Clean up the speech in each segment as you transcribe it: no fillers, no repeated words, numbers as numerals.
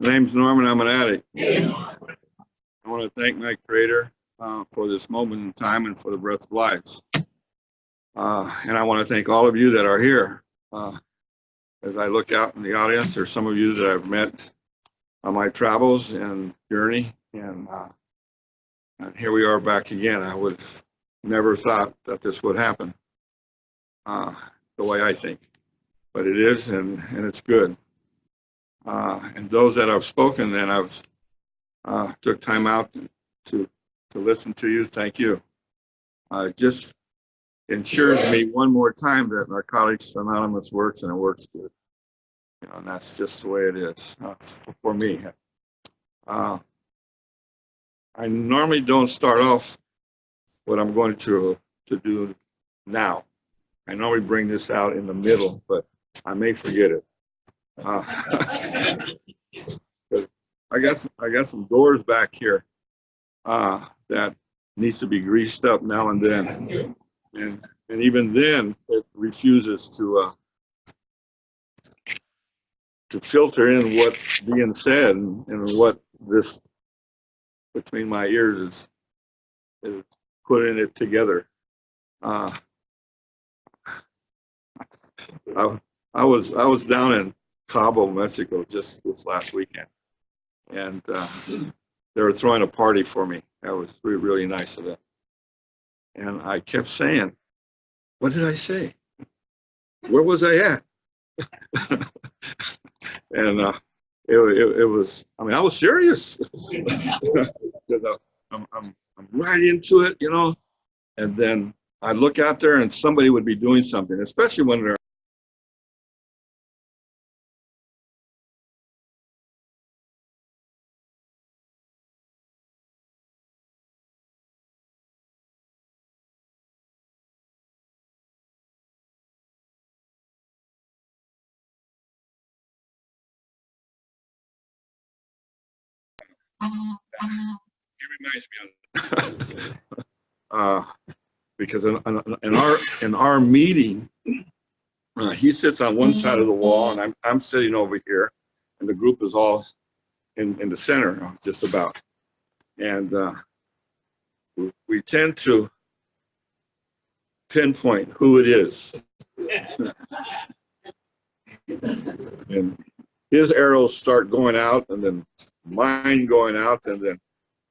My name's Norman. I'm an addict. I want to thank my Creator for this moment in time and for the breath of life. And I want to thank all of you that are here. As I look out in the audience, there's some of you that I've met on my travels and journey. And here we are back again. I would have never thought that this would happen the way I think. But it is, and it's good. And those that I've spoken and I've took time out to listen to you, thank you. Just ensures me one more time that Narcotics Anonymous works, and it works good. You know, and that's just the way it is for me. I normally don't start off what I'm going to do now. I normally bring this out in the middle, but I may forget it. I got some doors back here that needs to be greased up now and then, and even then it refuses to filter in what's being said and what this between my ears is putting it together. I was down in Cabo, Mexico, just this last weekend, and they were throwing a party for me. That was really nice of them. And I kept saying, "What did I say? Where was I at?" And it was. I mean, I was serious. I'm right into it, you know. And then I look out there, and somebody would be doing something, especially when they're. He reminds me of because in our meeting, he sits on one side of the wall, and I'm sitting over here, and the group is all in the center, just about. And we tend to pinpoint who it is. And his arrows start going out, and then mine going out, and then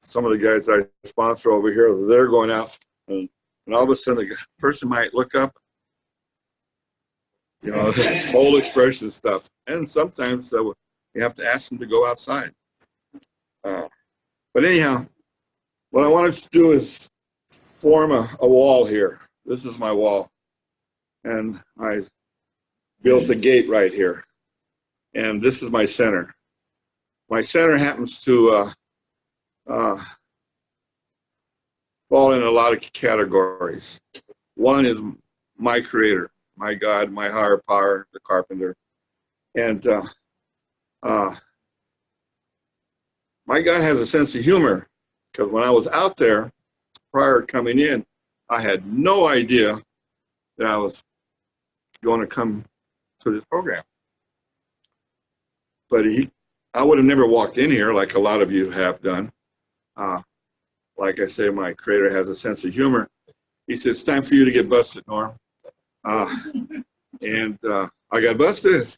some of the guys I sponsor over here, they're going out, and all of a sudden the person might look up, you know, whole expression stuff. And sometimes you have to ask them to go outside. But anyhow, what I wanted to do is form a wall here. This is my wall. And I built a gate right here. And this is my center. My center happens to fall in a lot of categories. One is my Creator, my God, my higher power, the carpenter. And my God has a sense of humor, because when I was out there prior to coming in, I had no idea that I was going to come to this program. But I would have never walked in here like a lot of you have done. Like I say, my Creator has a sense of humor. He said, "It's time for you to get busted, Norm." And I got busted.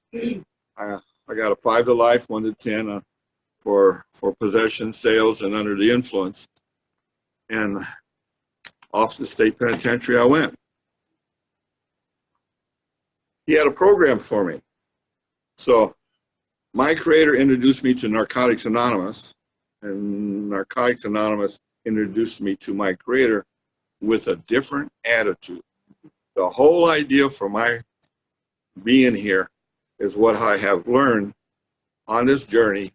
I got a 5 to life, 1 to 10 for possession, sales, and under the influence. And off to the state penitentiary I went. He had a program for me. So my Creator introduced me to Narcotics Anonymous, and Narcotics Anonymous introduced me to my Creator with a different attitude. The whole idea for my being here is what I have learned on this journey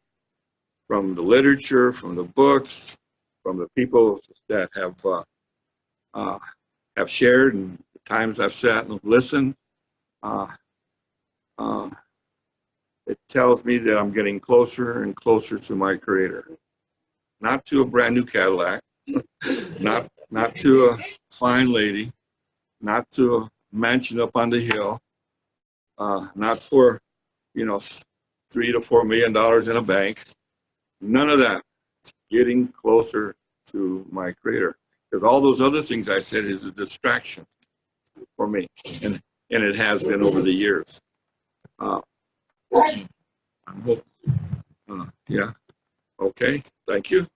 from the literature, from the books, from the people that have shared, and the times I've sat and listened. tells me that I'm getting closer and closer to my Creator. Not to a brand new Cadillac, not to a fine lady, not to a mansion up on the hill, not for, $3 to $4 million in a bank. None of that. Getting closer to my Creator, because all those other things I said is a distraction for me, and it has been over the years. I hope, yeah, okay, thank you.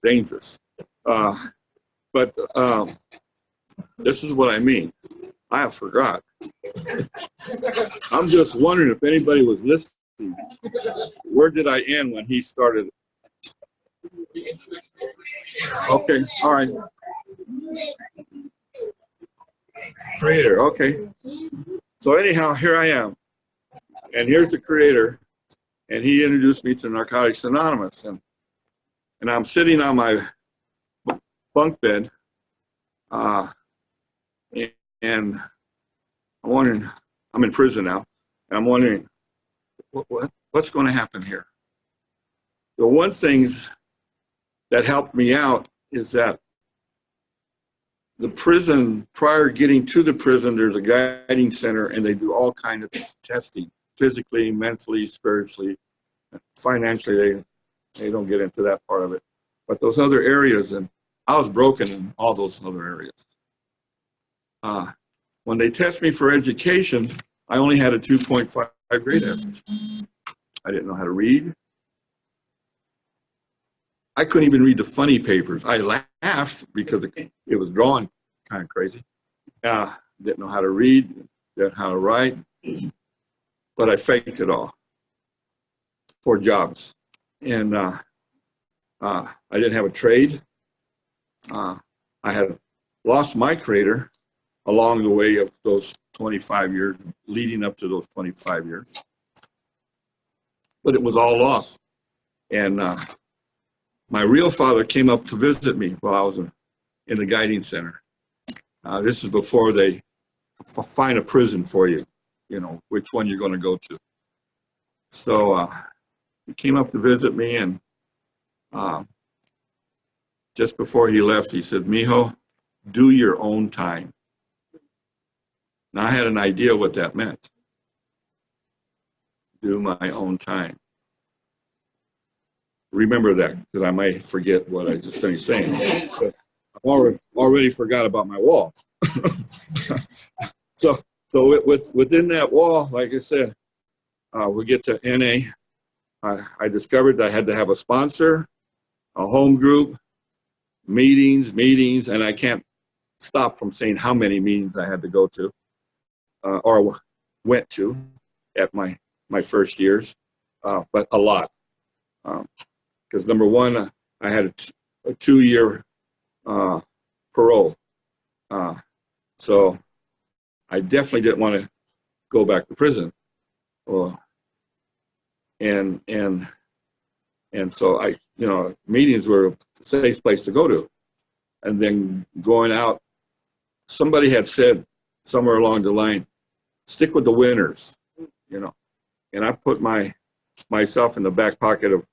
Dangerous, but this is what I mean. I have forgot. I'm just wondering if anybody was listening. Where did I end when he started? Okay, all right. Creator, okay. So anyhow, here I am, and here's the Creator, and he introduced me to Narcotics Anonymous, and I'm sitting on my bunk bed, and I'm wondering, I'm in prison now, and I'm wondering, what's going to happen here? The one thing that helped me out is that the prison, prior to getting to the prison, there's a guiding center, and they do all kinds of testing, physically, mentally, spiritually, financially. They don't get into that part of it. But those other areas, and I was broken in all those other areas. When they test me for education, I only had a 2.5 grade average. I didn't know how to read. I couldn't even read the funny papers. I laughed because it was drawn kind of crazy. Didn't know how to read, didn't know how to write, but I faked it all for jobs. And I didn't have a trade. I had lost my Creator along the way of those 25 years, leading up to those 25 years. But it was all lost. And my real father came up to visit me while I was in the guiding center. This is before they find a prison for you, which one you're going to go to. So he came up to visit me, and just before he left, he said, "Mijo, do your own time." Now, I had an idea what that meant. Do my own time. Remember that, because I might forget what I just finished saying. But I already forgot about my wall. So within that wall, like I said, we get to NA. I discovered that I had to have a sponsor, a home group, meetings, and I can't stop from saying how many meetings I had to go to or went to at my first years, but a lot. Because number one, I had a 2-year parole. So I definitely didn't want to go back to prison. And so meetings were a safe place to go to. And then going out, somebody had said somewhere along the line, stick with the winners, and I put myself in the back pocket of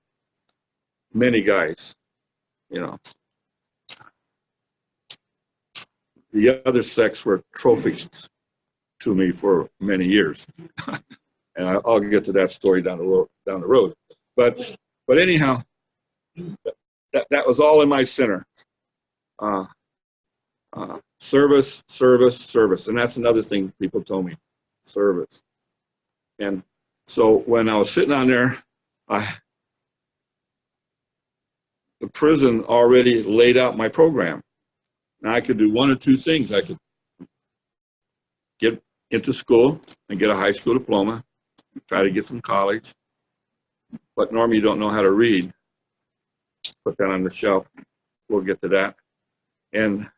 many guys, The other sex were trophies to me for many years. And I'll get to that story down the road. But anyhow, that was all in my center. Service, and that's another thing people told me, service. And so when I was sitting on there, the prison already laid out my program. Now I could do one or two things. I could get into school and get a high school diploma, try to get some college, but normally you don't know how to read. Put that on the shelf. We'll get to that. And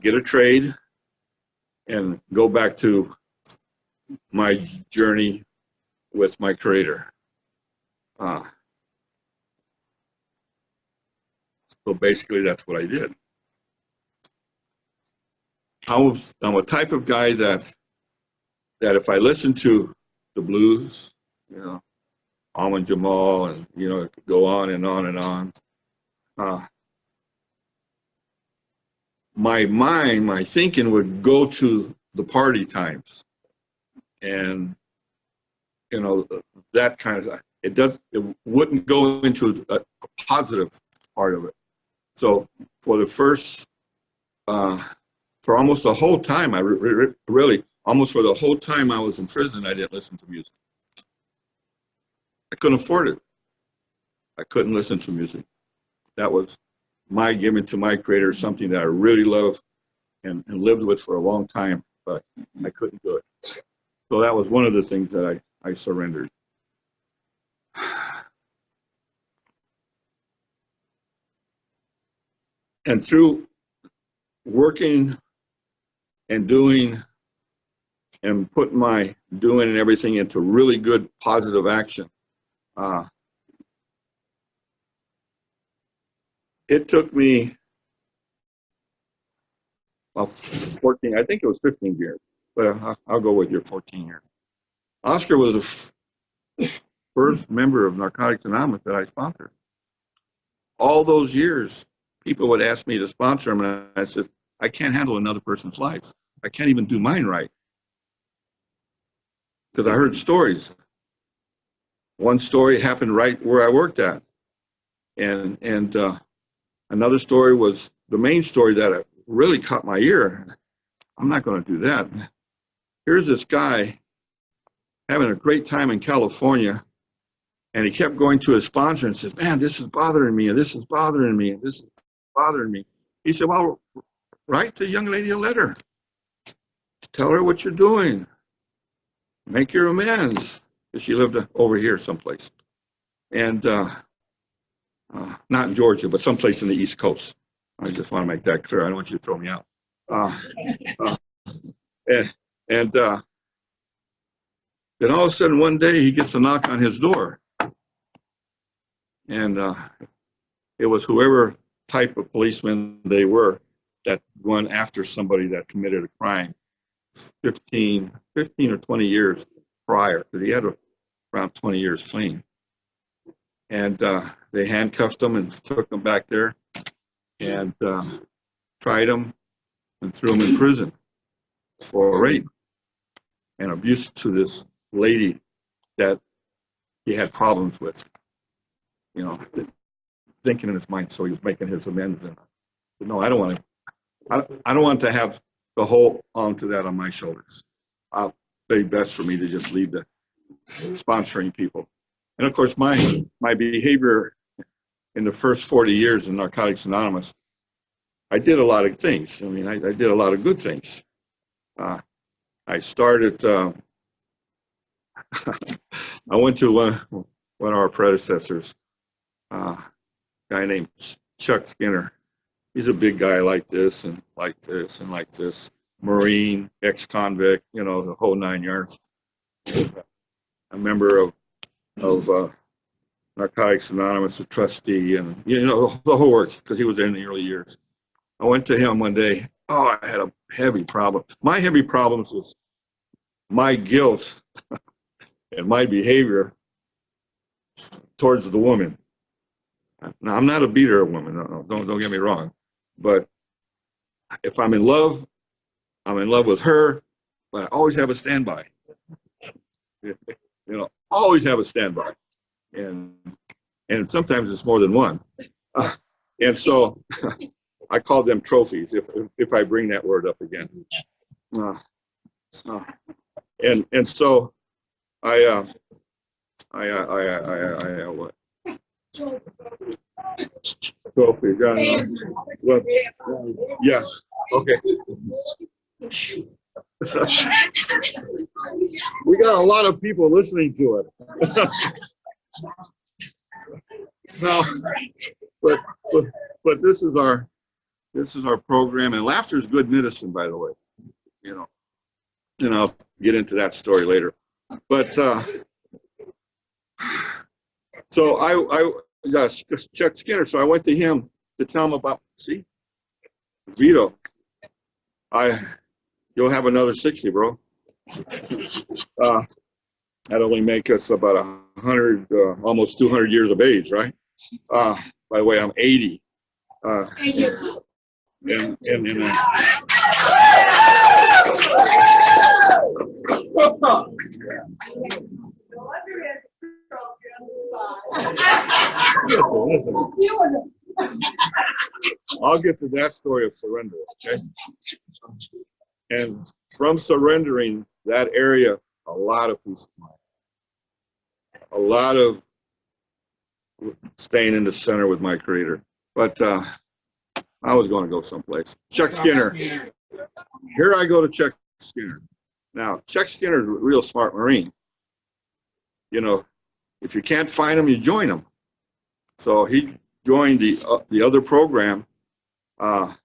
get a trade and go back to my journey with my Creator. So basically that's what I did. I'm a type of guy that that if I listened to the blues, you know, Almond Jamal, and you know, it could go on and on and on. My mind, my thinking would go to the party times, and you know, that kind of it wouldn't go into a positive part of it. So for the first for almost the whole time, really almost for the whole time I was in prison, I didn't listen to music. I couldn't afford it. I couldn't listen to music. That was my giving to my Creator, something that I really love and lived with for a long time, but I couldn't do it. So that was one of the things that I surrendered. And through working and doing and putting my doing and everything into really good positive action, it took me 14, I think it was 15 years, but I'll go with your 14 years. Oscar was the first member of Narcotics Anonymous that I sponsored. All those years, people would ask me to sponsor them, and I said, I can't handle another person's life. I can't even do mine right. Because I heard stories. One story happened right where I worked at. And another story was the main story that really caught my ear. I'm not going to do that. Here's this guy having a great time in California, and he kept going to his sponsor and says, man, this is bothering me, and this is bothering me, and this is bothering me. He said, well, write the young lady a letter. Tell her what you're doing. Make your amends. She lived over here someplace. And not in Georgia, but someplace in the East Coast. I just want to make that clear. I don't want you to throw me out. And then all of a sudden one day he gets a knock on his door. And it was whoever type of policeman they were that went after somebody that committed a crime 15 or 20 years prior, because he had around 20 years clean. And they handcuffed him and took him back there and tried him and threw him in prison for rape and abuse to this lady that he had problems with, you know, thinking in his mind. So he was making his amends. And no, I don't want to have the whole onto that on my shoulders. It'll be best for me to just leave the sponsoring people. And of course, my behavior in the first 40 years in Narcotics Anonymous, I did a lot of things. I mean, I did a lot of good things. I started, I went to one of our predecessors, a guy named Chuck Skinner. He's a big guy like this and like this and like this. Marine, ex-convict, you know, the whole 9 yards. A member of Narcotics Anonymous, a trustee, and you know, the whole works, because he was there in the early years. I went to him one day. Oh, I had a heavy problem. My heavy problems was my guilt and my behavior towards the woman. Now, I'm not a beater of women. No, don't get me wrong. But if I'm in love with her, but I always have a standby. You know, always have a standby. And sometimes it's more than one. And so I call them trophies if I bring that word up again. And so I what? Trophy. Well, yeah. Okay. We got a lot of people listening to it. No, but this is our program, and laughter is good medicine, by the way. You know, and I'll get into that story later. But so I got Chuck Skinner, so I went to him to tell him about. See, Vito, you'll have another 60, bro. that only make us about 100, almost 200 years of age, right? By the way, I'm 80. And listen, I'll get to that story of surrender, okay? And from surrendering that area, a lot of peace of mind, a lot of staying in the center with my Creator. But I was going to go someplace. Chuck Skinner. Here I go to Chuck Skinner. Now, Chuck Skinner is a real smart Marine. You know, if you can't find him, you join him. So he joined the other program to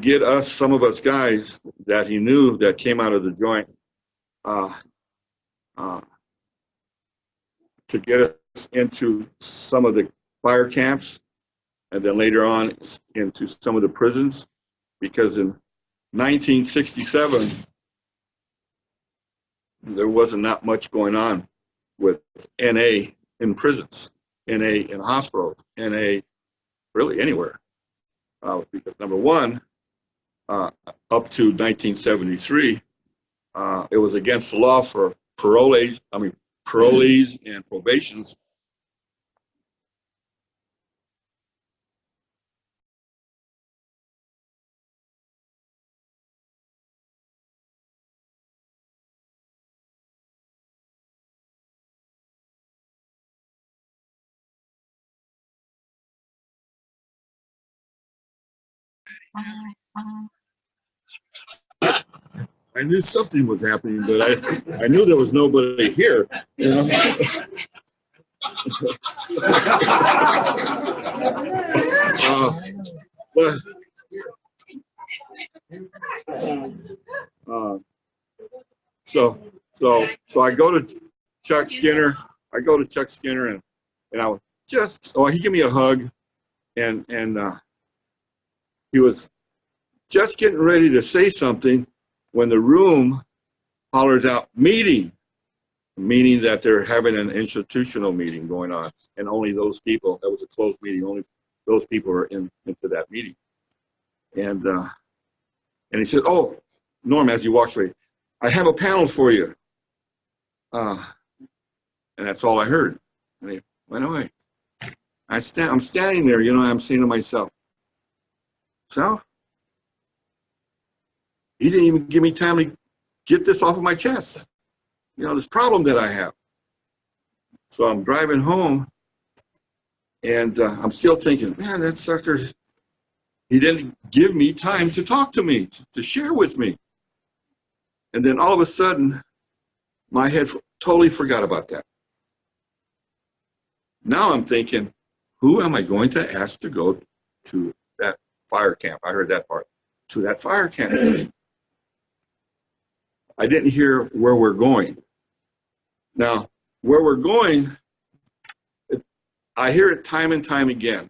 get us, some of us guys that he knew that came out of the joint, to get us into some of the fire camps, and then later on into some of the prisons, because in 1967 there wasn't that much going on with NA in prisons, NA in hospitals, NA really anywhere, because number one, up to 1973, it was against the law for parolees and probations I knew something was happening, but I knew there was nobody here, you know. So I go to Chuck Skinner. And I was he gave me a hug, and he was just getting ready to say something when the room hollers out, meeting, meaning that they're having an institutional meeting going on, and only those people, that was a closed meeting, only those people are into that meeting. And he said, "Oh, Norm," as he walks away, "I have a panel for you." And that's all I heard. And he went away. I'm standing there, you know, I'm saying to myself, so he didn't even give me time to get this off of my chest, you know, this problem that I have. So I'm driving home, and I'm still thinking, man, that sucker, he didn't give me time to talk to me, to share with me. And then all of a sudden, my head totally forgot about that. Now I'm thinking, who am I going to ask to go to that fire camp? I heard that part. To that fire camp. I didn't hear where we're going. Now, where we're going, I hear it time and time again.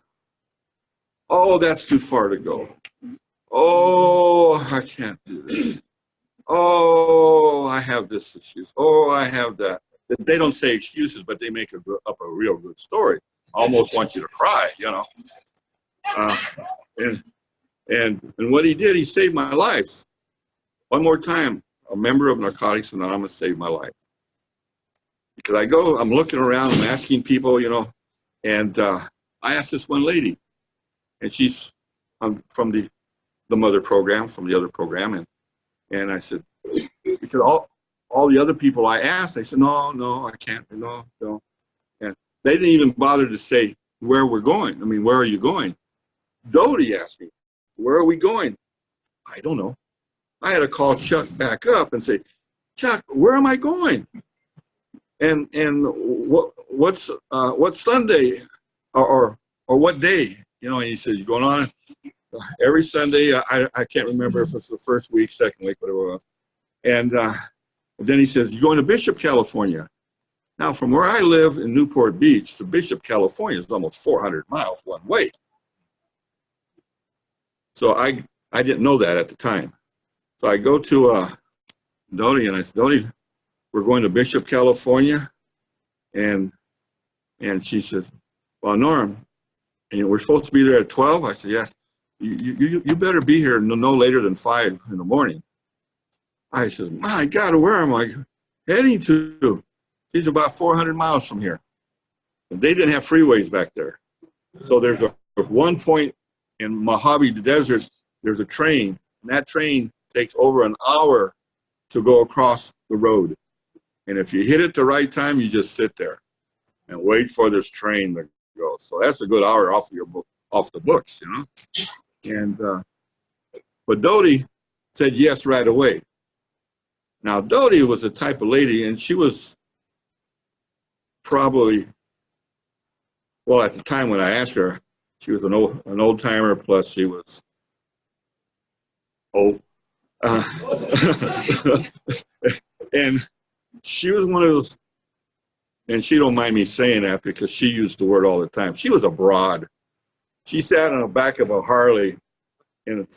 Oh, that's too far to go. Oh, I can't do this. Oh, I have this excuse. Oh, I have that. They don't say excuses, but they make up a real good story. Almost want you to cry, you know. And what he did, he saved my life. One more time, a member of Narcotics Anonymous saved my life. Because I'm looking around, I'm asking people, you know, and I asked this one lady, and she's from the mother program, from the other program, and I said, because all the other people I asked, they said, no, I can't, no. And they didn't even bother to say where we're going. I mean, where are you going? Doty asked me, where are we going? I don't know. I had to call Chuck back up and say, Chuck, where am I going? And what's Sunday or what day? You know, and he said, you're going on every Sunday. I can't remember if it's the first week, second week, whatever it was. And then he says, you're going to Bishop, California. Now, from where I live in Newport Beach to Bishop, California is almost 400 miles one way. So I didn't know that at the time. So I go to Dodie and I said, Dodie, we're going to Bishop, California. And she says, well, Norm, we're supposed to be there at 12. I said, yes. You better be here no later than 5 in the morning. I said, my God, where am I heading to? She's about 400 miles from here. And they didn't have freeways back there. So there's one point in Mojave Desert, there's a train. And that train takes over an hour to go across the road. And if you hit it the right time, you just sit there and wait for this train to go. So that's a good hour off the books, you know. And but Dodie said yes right away. Now Dodie was the type of lady, and she was probably, well, at the time when I asked her, she was an old timer. Plus she was old, and she was one of those. And she don't mind me saying that because she used the word all the time. She was a broad. She sat on the back of a Harley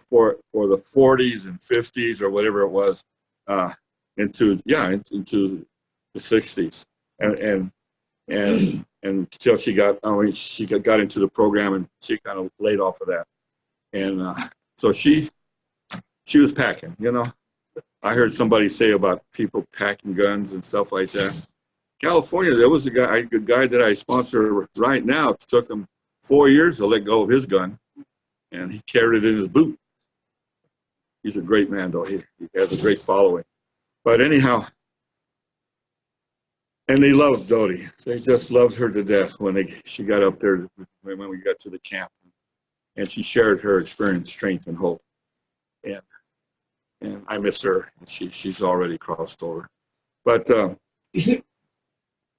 for the 40s and 50s or whatever it was, into the 60s, and until she got into the program, and she kind of laid off of that, and so she was packing. You know, I heard somebody say about people packing guns and stuff like that. California, there was a guy that I sponsor right now. It took him 4 years to let go of his gun, and he carried it in his boot. He's a great man, though. He has a great following. But anyhow, and they loved Dodie. They just loved her to death when she got up there, when we got to the camp. And she shared her experience, strength, and hope. And I miss her. She's already crossed over. But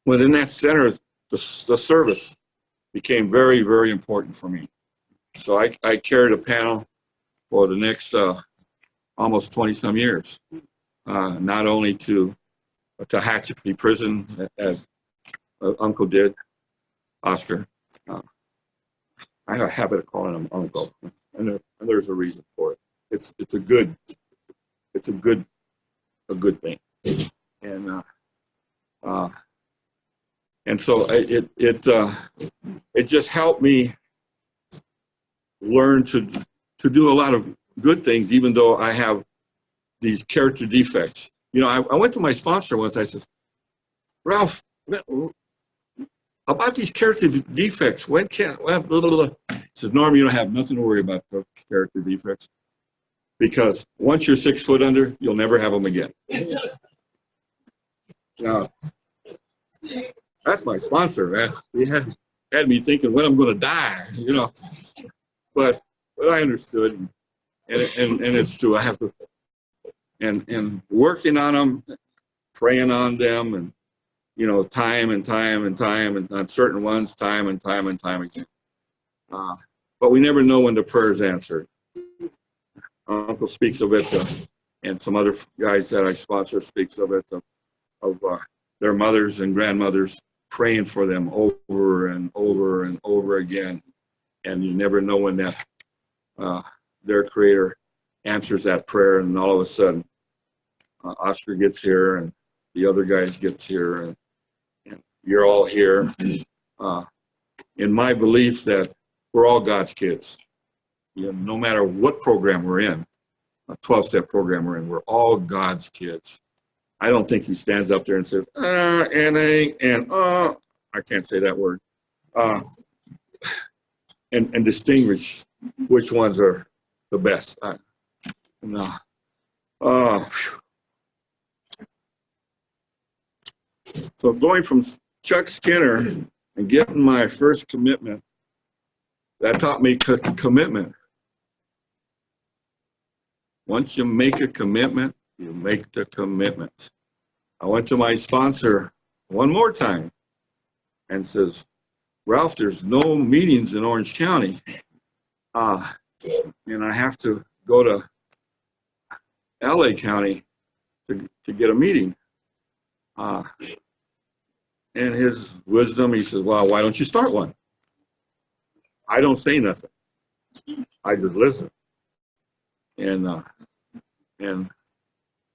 within that center, the service became very, very important for me. So I carried a panel for the next almost 20-some years, not only to Tehachapi prison, as Uncle did, Oscar. I have a habit of calling him Uncle, and there's a reason for it. It's a good thing, and so it just helped me learn to do a lot of good things, even though I have these character defects. You know, I went to my sponsor once. I said, Ralph, about these character defects, when can, blah, blah, blah. He says, Norm, you don't have nothing to worry about character defects, because once you're 6 foot under, you'll never have them again. Now, that's my sponsor, man. He had me thinking when I'm going to die, you know. But I understood, and it's true. I have to, and working on them, praying on them, and you know, time and on certain ones, time and time again. But we never know when the prayer is answered. Uncle speaks of it, and some other guys that I sponsor speaks of it, of their mothers and grandmothers praying for them over and over and over again, and you never know when that their Creator answers that prayer, and all of a sudden, Oscar gets here, and the other guys gets here, and you're all here. In my belief that we're all God's kids. You know, no matter what program we're in, a 12-step program we're in, we're all God's kids. I don't think he stands up there and says, I can't say that word, and distinguish which ones are the best. No. So going from Chuck Skinner and getting my first commitment, that taught me commitment. Once you make a commitment, you make the commitment. I went to my sponsor one more time and says, Ralph, there's no meetings in Orange County. And I have to go to LA County to get a meeting. And his wisdom, he says, well, why don't you start one? I don't say nothing. I just listen. And and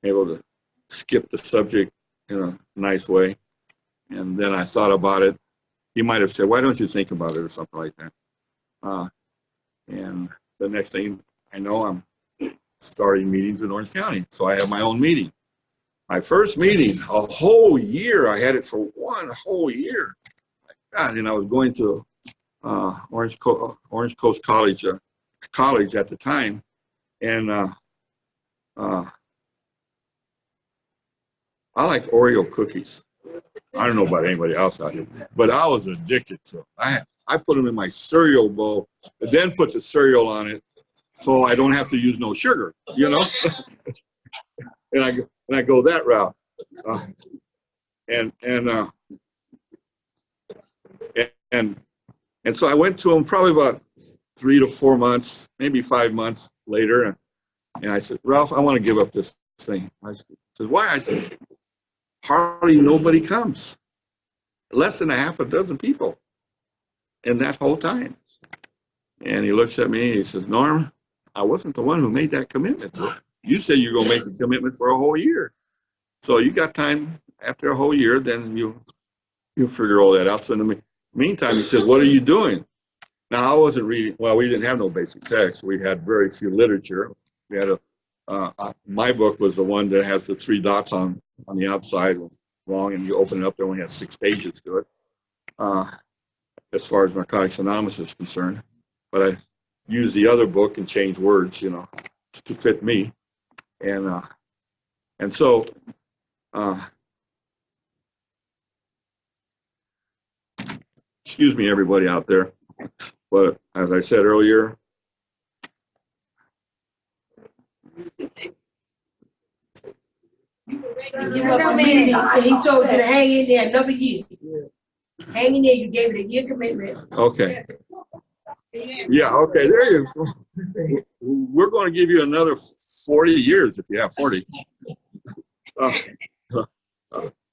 able to skip the subject in a nice way. And then I thought about it. He might have said, "Why don't you think about it?" or something like that. And the next thing I know, I'm starting meetings in Orange County. So I have my own meeting. My first meeting, a whole year. I had it for one whole year. God, and I was going to Orange Coast College at the time, and I like Oreo cookies. I don't know about anybody else out here, but I was addicted to them. I put them in my cereal bowl, and then put the cereal on it, so I don't have to use no sugar, you know. and I go that route, and so I went to him probably about 3 to 4 months, maybe 5 months later, and I said, "Ralph, I want to give up this thing." I said, "Why?" I said, "Hardly nobody comes. Less than a half a dozen people in that whole time." And he looks at me and he says, "Norm, I wasn't the one who made that commitment. You said you're going to make a commitment for a whole year. So you got time after a whole year, then you figure all that out." So in the meantime, he said, "What are you doing?" Now, I wasn't reading. Well, we didn't have no basic text. We had very few literature. We had my book was the one that has the 3 dots on the outside, long, and you open it up, there only has 6 pages to it, as far as Narcotics Anonymous is concerned. But I used the other book and changed words, you know, to fit me. And so excuse me, everybody out there. But as I said earlier, He told you to hang in there another year. Hang in there, you gave it a year commitment. okay. Yeah, okay, there you go. We're going to give you another 40 years if you have 40.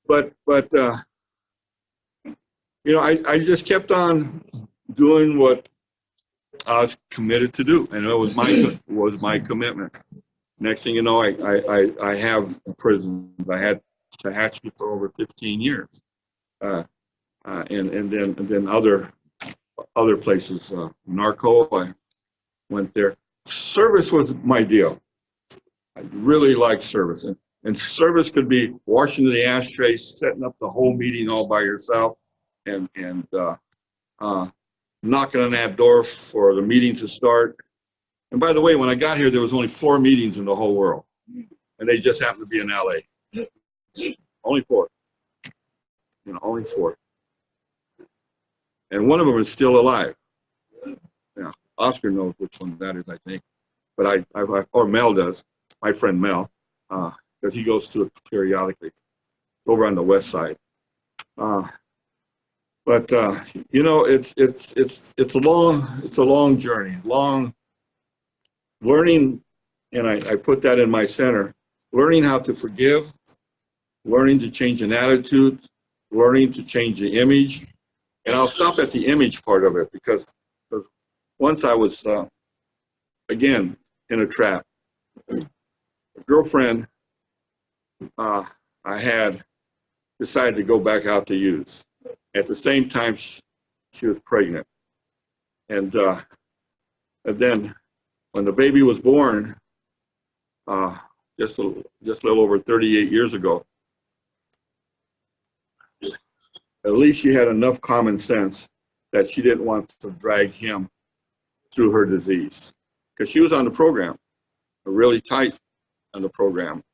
But you know, I just kept on doing what I was committed to do, and it was my commitment. Next thing you know, I have prison. I had Tehachapi for over 15 years, and then other places. Narco, I went there. Service was my deal. I really liked service, and service could be washing the ashtray, setting up the whole meeting all by yourself, and knocking on that door for the meeting to start. And by the way, when I got here, there was only 4 meetings in the whole world, and they just happened to be in LA. Only 4. You know, only 4. And one of them is still alive. Yeah, Oscar knows which one that is, I think. But or Mel does. My friend Mel, because he goes to it periodically. Over on the west side. But you know, it's a long journey, long learning, and I put that in my center. Learning how to forgive, learning to change an attitude, learning to change the image. And I'll stop at the image part of it because once I was, again, in a trap. A girlfriend I had decided to go back out to use. At the same time, she was pregnant. And then when the baby was born, just a little over 38 years ago, at least she had enough common sense that she didn't want to drag him through her disease. Because she was on the program, really tight on the program.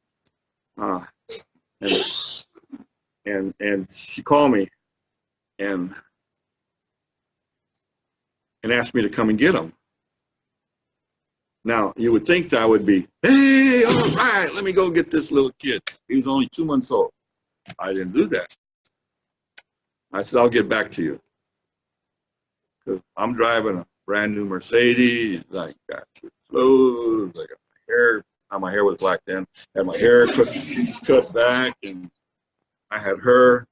And she called me and asked me to come and get him. Now, you would think that I would be, hey, all right, let me go get this little kid. He was only 2 months old. I didn't do that. I said, I'll get back to you. Because I'm driving a brand new Mercedes. I got clothes. I got my hair. My hair was black then. Had my hair cut back, and I had her.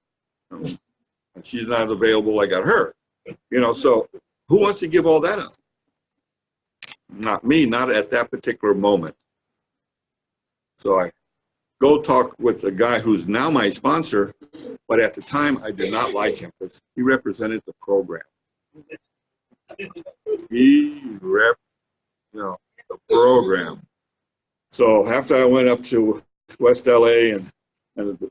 And she's not available. I got her. You know, so who wants to give all that up? Not me, not at that particular moment. So I go talk with the guy who's now my sponsor, but at the time I did not like him because he represented the program. The program. So after I went up to West LA and the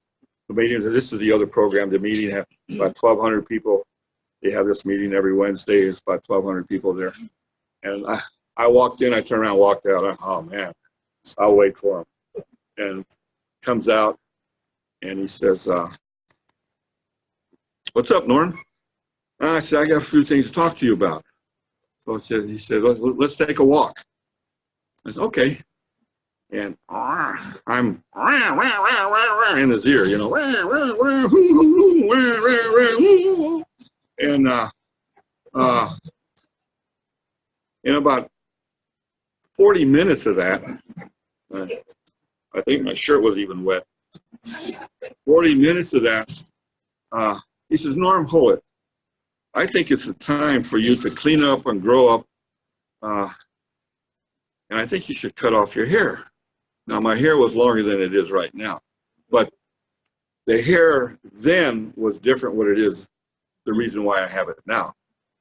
meeting, this is the other program, the meeting had about 1,200 people. They have this meeting every Wednesday. It's about 1,200 people there. And I walked in, I turned around, walked out. Oh man, I'll wait for him. And comes out and he says, what's up, Norm? I said, I got a few things to talk to you about. So he said, let's take a walk. I said, okay. And I'm in his ear, you know. And in about 40 minutes of that, I think my shirt was even wet. 40 minutes of that, he says, Norm, hold it. I think it's the time for you to clean up and grow up. And I think you should cut off your hair. Now, my hair was longer than it is right now. But the hair then was different what it is, the reason why I have it now.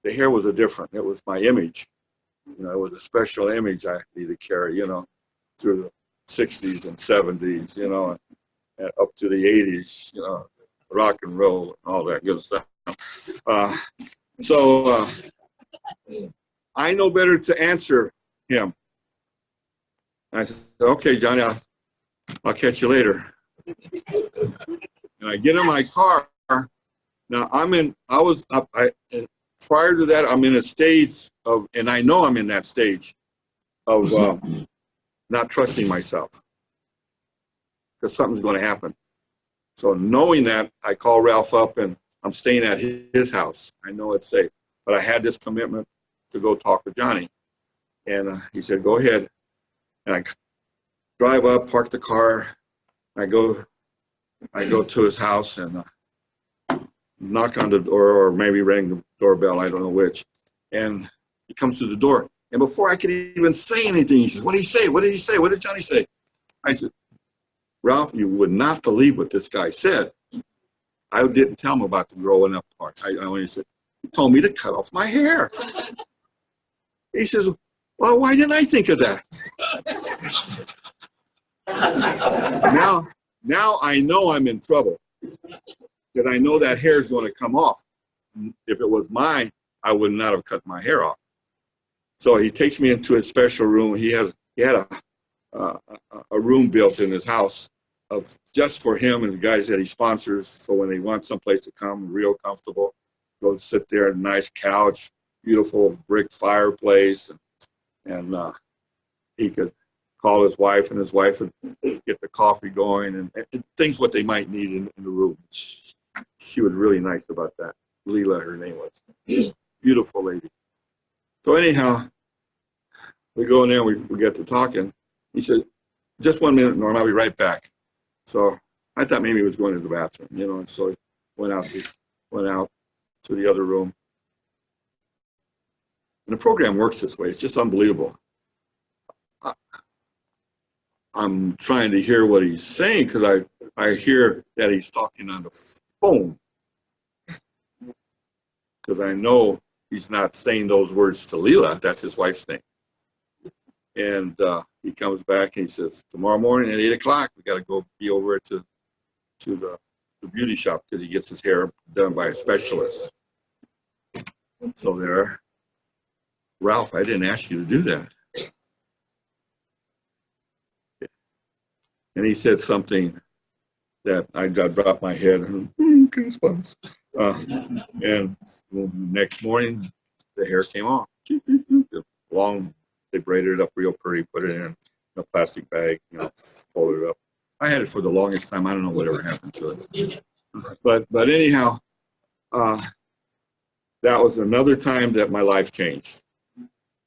The hair was different. It was my image. You know, it was a special image I needed to carry, you know, through the 60s and 70s, you know, and up to the 80s, you know, rock and roll and all that good stuff. So I know better to answer him. I said, okay, Johnny, I'll catch you later. And I get in my car. Now prior to that, I'm in a stage of, and I know I'm in that stage of not trusting myself because something's going to happen. So knowing that, I call Ralph up and I'm staying at his house. I know it's safe, but I had this commitment to go talk to Johnny. And he said, go ahead. And I drive up, park the car. I go to his house and knock on the door, or maybe ring the doorbell, I don't know which. And he comes to the door. And before I could even say anything, he says, what did he say? What did he say? What did Johnny say? I said, Ralph, you would not believe what this guy said. I didn't tell him about the growing up part. I only said, he told me to cut off my hair. He says, well, why didn't I think of that? Now I know I'm in trouble. Because I know that hair is going to come off. If it was mine, I would not have cut my hair off. So he takes me into a special room. He had a room built in his house of just for him and the guys that he sponsors. So when they want someplace to come, real comfortable, go sit there, a nice couch, beautiful brick fireplace, and he could call his wife, and his wife would get the coffee going and things what they might need in the room. She was really nice about that. Leela, her name was. Beautiful lady. So anyhow, we go in there, we get to talking. He said, just 1 minute, Norm, I'll be right back. So I thought maybe he was going to the bathroom, you know, and so he went out to the other room. And the program works this way. It's just unbelievable. I'm trying to hear what he's saying because I hear that he's talking on the phone. Because I know he's not saying those words to Leela. That's his wife's name. And he comes back and he says, tomorrow morning at 8 o'clock, we got to go be over to the beauty shop because he gets his hair done by a specialist. So there, Ralph, I didn't ask you to do that. And he said something that I dropped my head. Goosebumps. And next morning, the hair came off. Long, they braided it up real pretty, put it in a plastic bag, you know, folded it up. I had it for the longest time. I don't know whatever happened to it. But anyhow, that was another time that my life changed.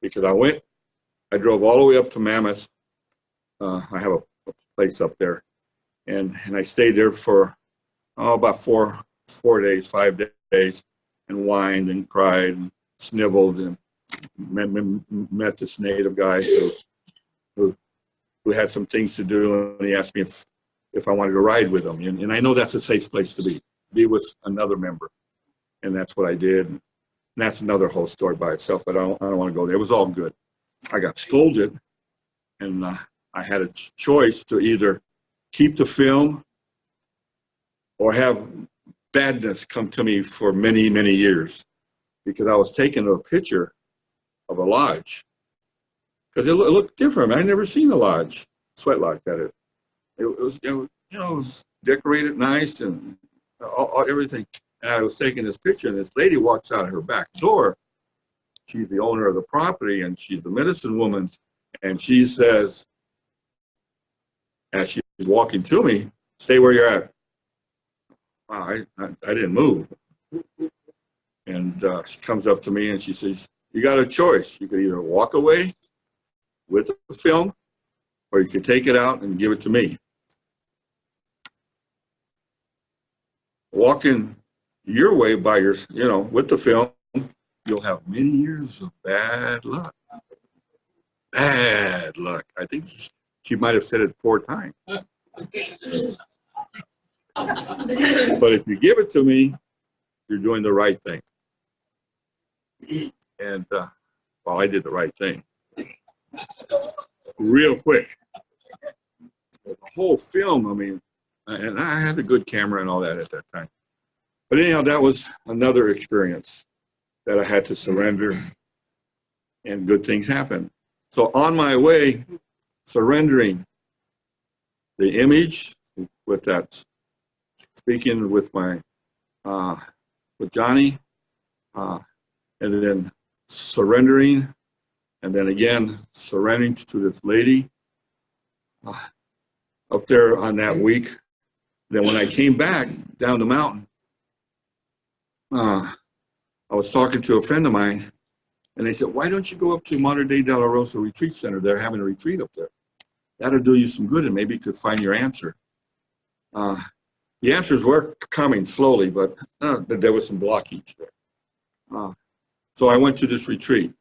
Because I drove all the way up to Mammoth. I have a place up there. And I stayed there for about 5 days, and whined and cried and snivelled and met this native guy who who had some things to do, and he asked me if I wanted to ride with him. And I know that's a safe place to be with another member. And that's what I did. And that's another whole story by itself, but I don't want to go there. It was all good. I got scolded, and I had a choice to either keep the film or have badness come to me for many, many years, because I was taking a picture of a lodge. Because it looked different. I'd never seen a lodge, sweat lodge, that is. It was, you know, it was decorated nice and everything. And I was taking this picture, and this lady walks out of her back door. She's the owner of the property, and she's the medicine woman. And she says, as she's walking to me, "Stay where you're at." I didn't move. And she comes up to me and she says, "You got a choice. You could either walk away with the film, or you could take it out and give it to me. Walking your way by your, with the film, you'll have many years of bad luck." Bad luck. I think she might have said it 4 times. But if you give it to me, you're doing the right thing. And, well, I did the right thing. Real quick. The whole film, I mean, and I had a good camera and all that at that time. But anyhow, that was another experience that I had to surrender, and good things happened. So on my way, surrendering the image with that, speaking with with Johnny, and then surrendering, and then again surrendering to this lady up there on that week. Then when I came back down the mountain, I was talking to a friend of mine, and they said, "Why don't you go up to Monte de la Rosa Retreat Center? They're having a retreat up there. That'll do you some good, and maybe you could find your answer." The answers were coming slowly, but there was some blockage there. So I went to this retreat,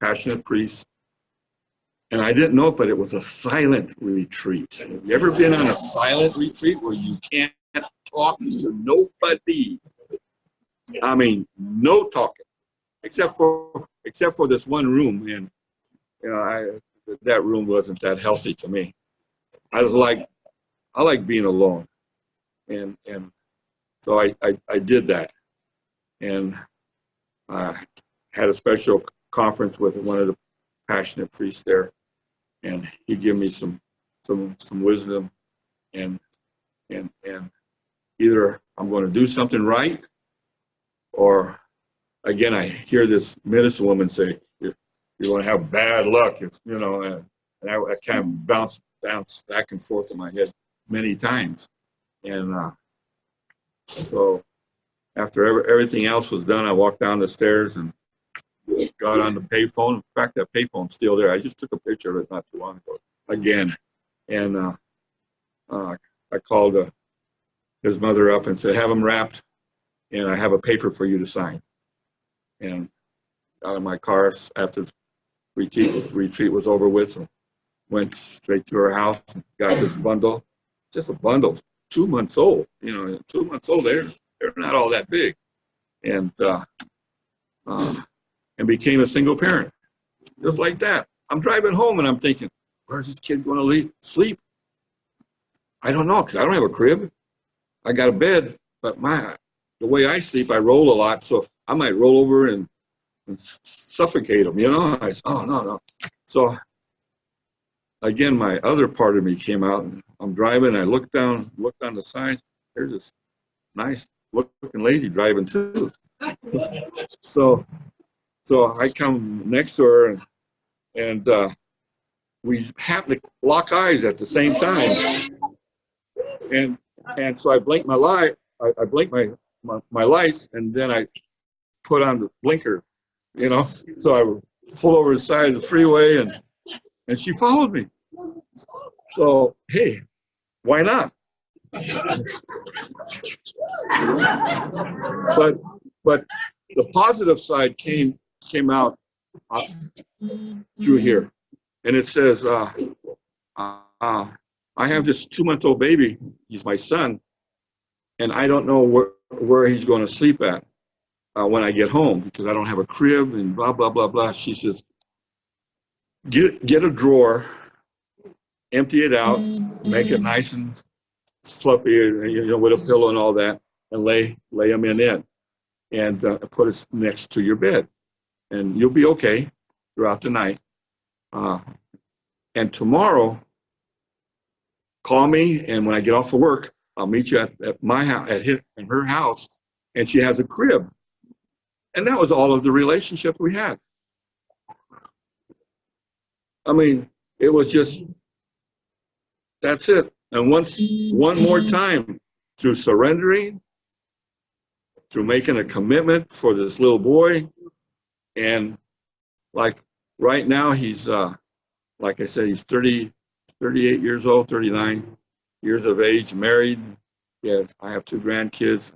Passionate Priest, and I didn't know it, but it was a silent retreat. Have you ever been on a silent retreat where you can't talk to nobody? I mean, no talking, except for this one room, and that room wasn't that healthy to me. I like being alone, and so I did that, and I had a special conference with one of the passionate priests there, and he gave me some wisdom, and either I'm going to do something right, or again I hear this medicine woman say, "You're going to have bad luck," and I kind of bounced back and forth in my head many times. And so after everything else was done, I walked down the stairs and got on the payphone. In fact, that payphone's still there. I just took a picture of it not too long ago again. And I called his mother up and said, "Have him wrapped, and I have a paper for you to sign." And got in my car after the retreat was over with, and went straight to her house and got this bundle. Just a bundle, 2 months old. 2 months old. They're not all that big, and became a single parent, just like that. I'm driving home and I'm thinking, where's this kid going to sleep? I don't know, because I don't have a crib. I got a bed, but the way I sleep, I roll a lot, so I might roll over and suffocate him. I said, oh no. So again, my other part of me came out, and I'm driving. I looked on the side. There's this nice looking lady driving too. So I come next to her, and we happen to lock eyes at the same time. And so I blinked my light. I blinked my lights, and then I put on the blinker. So I pulled over the side of the freeway, and she followed me. So hey, why not? But the positive side came out through here, and it says, I have this 2-month-old baby. He's my son, and I don't know where he's going to sleep at when I get home because I don't have a crib and blah blah blah blah. She says, get a drawer, empty it out, make it nice and fluffy, with a pillow and all that, and lay him in it, and put it next to your bed, and you'll be okay throughout the night. And tomorrow, call me, and when I get off of work, I'll meet you at my house, in her house, and she has a crib. And that was all of the relationship we had. I mean, it was just, that's it. And one more time, through surrendering, through making a commitment for this little boy, and like right now, he's, like I said, he's 38 years old, 39 years of age, married. Yes, I have 2 grandkids.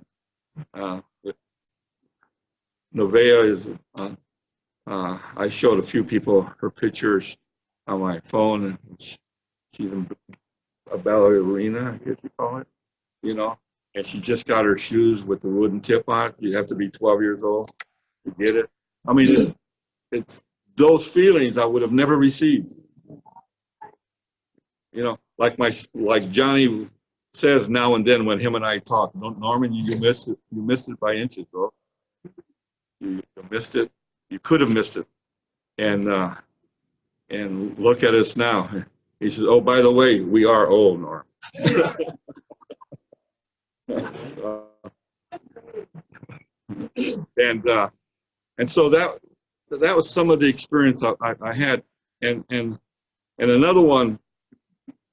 Nevaeh is, I showed a few people her pictures on my phone, and she's a ballerina, I guess you call it, and she just got her shoes with the wooden tip on it. You have to be 12 years old to get it. I mean, it's those feelings I would have never received. Like Johnny says now and then when him and I talk, Norman, you missed it. You missed it by inches, bro. You missed it. You could have missed it. And look at us now. He says, oh, by the way, we are old, Norm. And so that was some of the experience I had. And another one,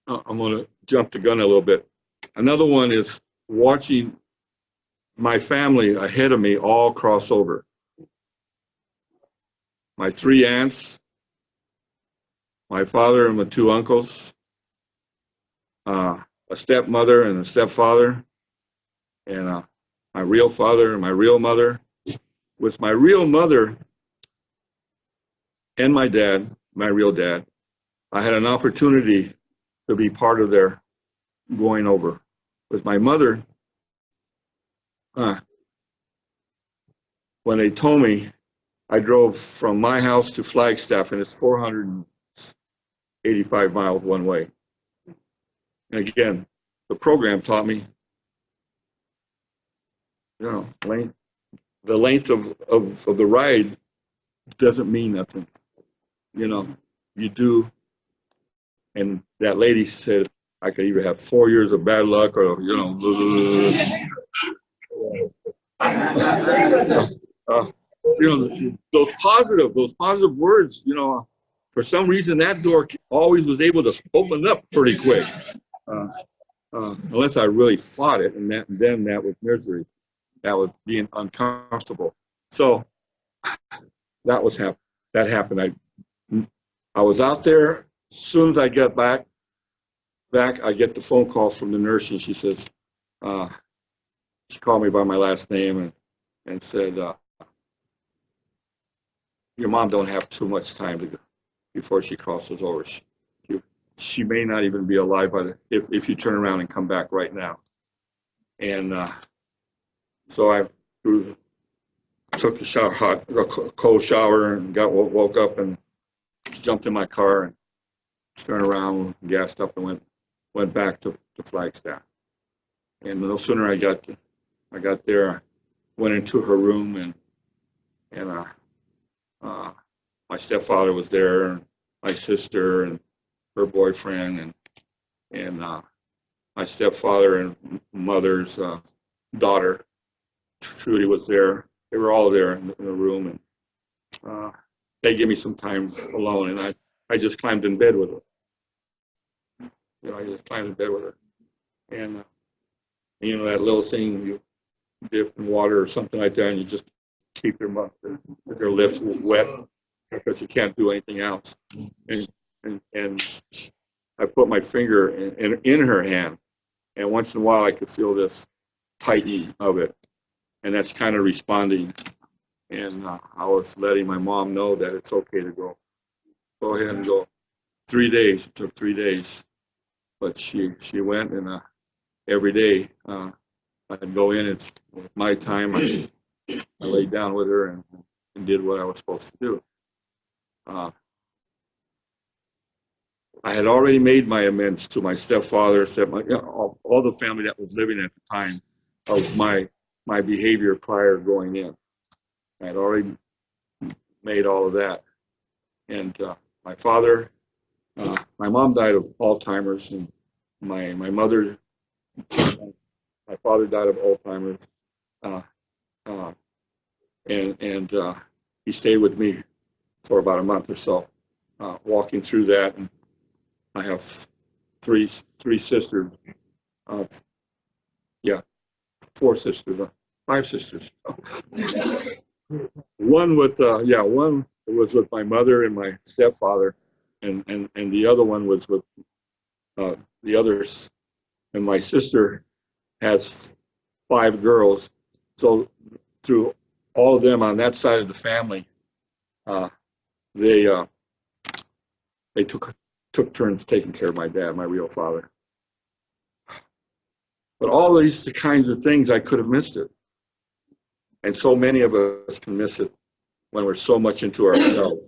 I'm going to jump the gun a little bit. Another one is watching my family ahead of me all cross over. My 3 aunts, my father and my 2 uncles, a stepmother and a stepfather, and my real father and my real mother. With my real mother and my dad, my real dad, I had an opportunity to be part of their going over. With my mother, when they told me, I drove from my house to Flagstaff, and it's 485 miles one way. And again, the program taught me, the length of the ride doesn't mean nothing. You do. And that lady said I could either have 4 years of bad luck or, those positive words, for some reason that door always was able to open up pretty quick, unless I really fought it, and then that was misery. That was being uncomfortable. So that happened. I was out there. As soon as I get back, I get the phone call from the nurse, and she says, she called me by my last name and said, your mom don't have too much time to go before she crosses over. She may not even be alive if you turn around and come back right now. And so I took a cold shower, and woke up and jumped in my car and turned around, gassed up, and went back to Flagstaff. And no sooner I got there, I went into her room, and my stepfather was there, and my sister and her boyfriend, and my stepfather and mother's daughter, Trudy, was there. They were all there in the room, and they gave me some time alone, and I just climbed in bed with her. I just climbed in bed with her, and that little thing you dip in water or something like that, and you just keep their lips wet because you can't do anything else. And I put my finger in her hand, and once in a while I could feel this tightening of it, and that's kind of responding. And I was letting my mom know that it's okay to go ahead and go. 3 days. It took 3 days, but she went, and every day I'd go in. It's my time. I laid down with her and did what I was supposed to do. I had already made my amends to my stepfather, all the family that was living at the time of my behavior prior to going in. I had already made all of that. And my father, my mom died of Alzheimer's, and my mother, my father died of Alzheimer's. And he stayed with me for about a month or so, walking through that. And I have three sisters. Yeah, 4 sisters, 5 sisters. One was with my mother and my stepfather, and the other one was with the others. And my sister has 5 girls. So through all of them on that side of the family, they took turns taking care of my dad, my real father. But all these kinds of things, I could have missed it. And so many of us can miss it when we're so much into ourselves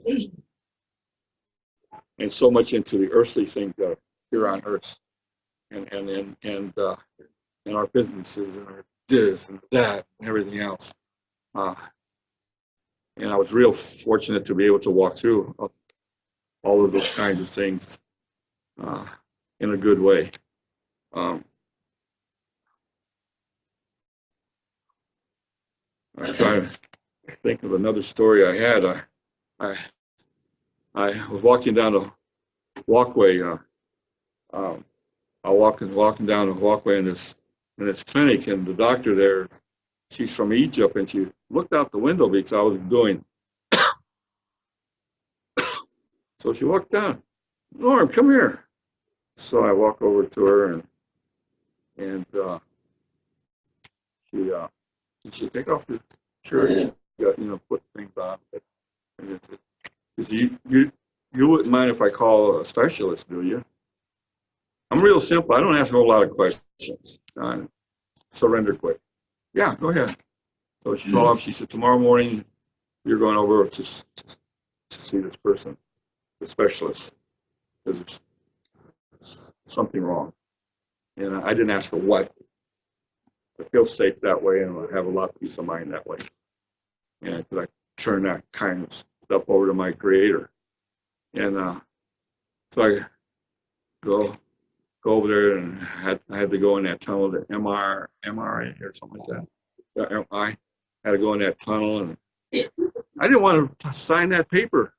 and so much into the earthly things that are here on earth, and our businesses and our this and that and everything else. And I was real fortunate to be able to walk through all of those kinds of things in a good way. I'm trying to think of another story I had. I was walking down a walkway. I walking down a walkway in this clinic, and the doctor there, she's from Egypt, and she looked out the window because I was doing. So she walked down. Norm, come here. So I walk over to her, and she take off the shirt. She got, put things on. And she said, you wouldn't mind if I call a specialist, do you? I'm real simple. I don't ask a whole lot of questions. I surrender quick. Yeah, go ahead. So she called up. She said, tomorrow morning, you're going over to see this person, the specialist, because there's something wrong. And I didn't ask her what. I feel safe that way, and I have a lot of peace of mind that way. And I turn that kind of stuff over to my Creator. And so I go over there, and I had to go in that tunnel, the MRA or something like that. I had to go in that tunnel, and I didn't want to sign that paper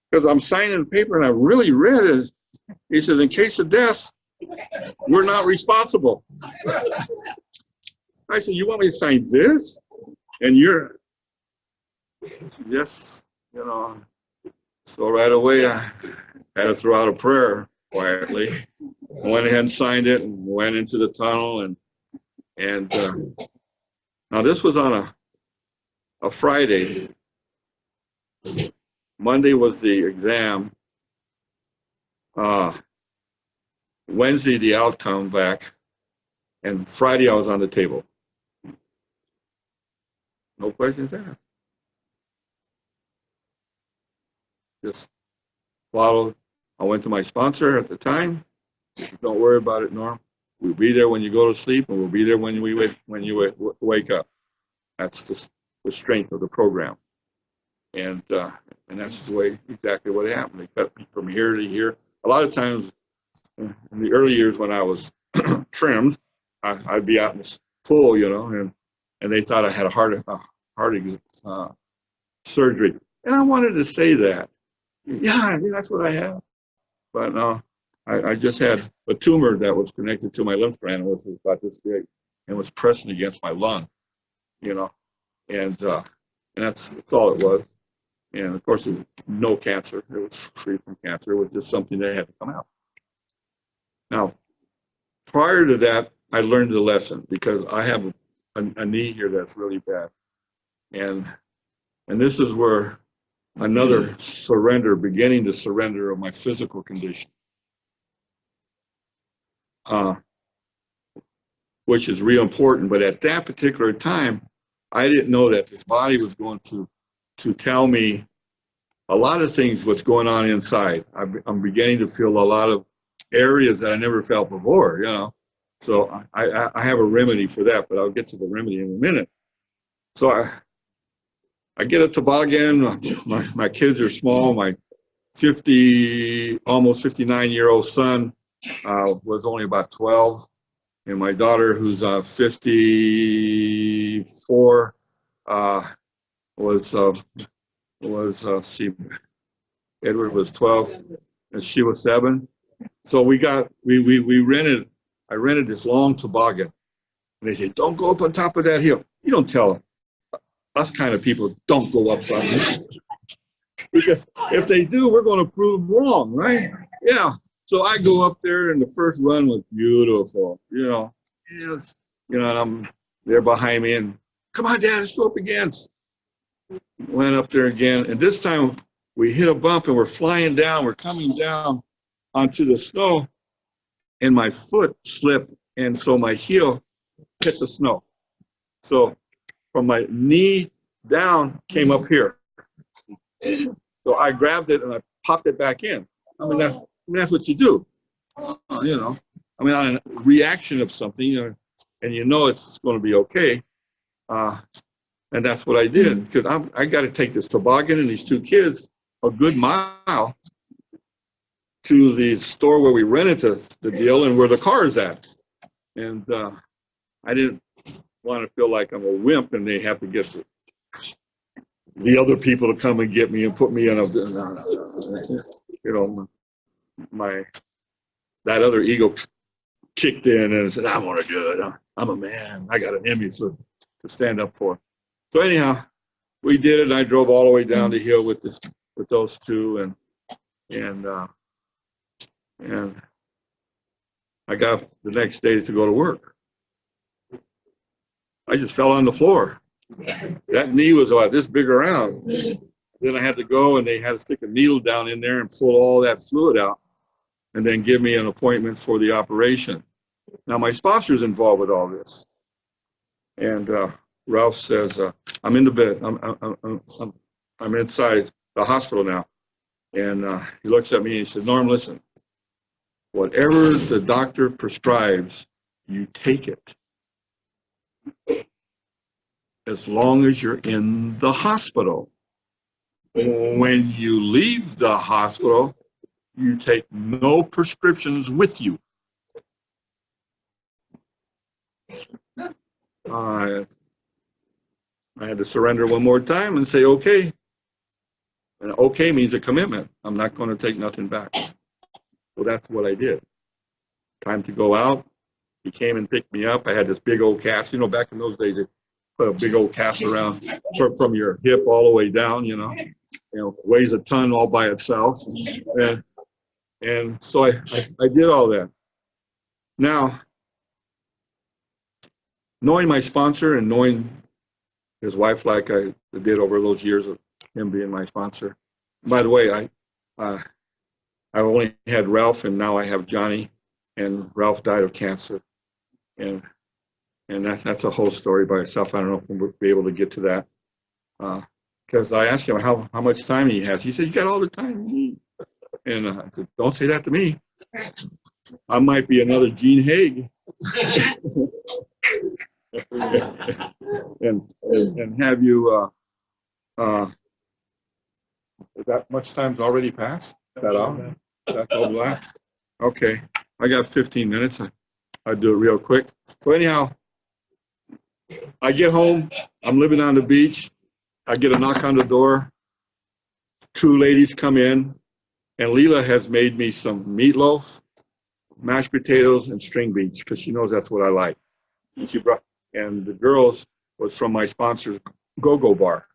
because I'm signing the paper, and I really read it. He says, in case of death, we're not responsible. I said, you want me to sign this? And you're, yes, So right away, I had to throw out a prayer quietly. I went ahead and signed it and went into the tunnel. And now this was on a Friday. Monday was the exam. Wednesday, the outcome back. And Friday, I was on the table. No questions asked. Just followed. I went to my sponsor at the time. He said, don't worry about it, Norm. We'll be there when you go to sleep, and we'll be there when you wake up. That's the strength of the program. And that's the way, exactly what happened. They cut me from here to here. A lot of times, in the early years when I was trimmed, I'd be out in the pool, and they thought I had a heart surgery. And I wanted to say that. Yeah, that's what I have. But no, I just had a tumor that was connected to my lymph gland, which was about this big, and was pressing against my lung, and that's all it was. And of course, it was no cancer. It was free from cancer. It was just something that had to come out. Now, prior to that, I learned the lesson because I have a knee here that's really bad, and this is where another surrender, beginning to surrender of my physical condition, which is real important. But at that particular time, I didn't know that this body was going to tell me a lot of things, what's going on inside. I'm beginning to feel a lot of areas that I never felt before, you know. So I have a remedy for that, but I'll get to the remedy in a minute. So I get a toboggan. My kids are small. My almost 59-year-old son was only about 12. And my daughter, who's 54, see, Edward was 12 and she was 7. So we rented, I rented this long toboggan. And they say, don't go up on top of that hill. You don't tell them. Us kind of people don't go up something. Because if they do, we're going to prove wrong, right? Yeah. So I go up there, and the first run was beautiful. You know, yes. You know, and they're behind me, and come on, Dad, let's go up again. Went up there again, and this time we hit a bump, and we're flying down. We're coming down onto the snow, and my foot slipped, and so my heel hit the snow. So from my knee down came up here. So I grabbed it and I popped it back in. I mean, that's what you do, you know. I mean, on a reaction of something, you know, and you know it's going to be okay. And that's what I did, because I got to take this toboggan and these 2 kids a good mile to the store where we rented the deal and where the car is at. And I didn't want to feel like I'm a wimp and they have to get the other people to come and get me and put me in a, you know, that other ego kicked in and said, I want to do it. I'm a man. I got an image to stand up for. So anyhow, we did it. And I drove all the way down the hill with those 2, and I got the next day to go to work. I just fell on the floor. That knee was about this big around. Then I had to go, and they had to stick a needle down in there and pull all that fluid out, and then give me an appointment for the operation. Now my sponsor's involved with all this, and Ralph says, "I'm in the bed. I'm inside the hospital now," and he looks at me and he said, "Norm, listen. Whatever the doctor prescribes, you take it. As long as you're in the hospital. When you leave the hospital, you take no prescriptions with you." I had to surrender one more time and say, okay. And okay means a commitment. I'm not going to take nothing back. So that's what I did. Time to go out. He came and picked me up. I had this big old cast. You know, back in those days, they put a big old cast around from your hip all the way down, you know, weighs a ton all by itself. And so I did all that. Now, knowing my sponsor and knowing his wife like I did over those years of him being my sponsor. By the way, I've only had Ralph, and now I have Johnny, and Ralph died of cancer. And that's a whole story by itself. I don't know if we'll be able to get to that. Because I asked him how much time he has. He said, "You got all the time you need." And I said, "Don't say that to me. I might be another Gene Haig." and have you, is that much time's already passed? That hour? That's all black? Okay. I got 15 minutes. I'll do it real quick. So anyhow, I get home. I'm living on the beach. I get a knock on the door. 2 ladies come in, and Leela has made me some meatloaf, mashed potatoes, and string beans, because she knows that's what I like. And the girls was from my sponsor's go-go bar,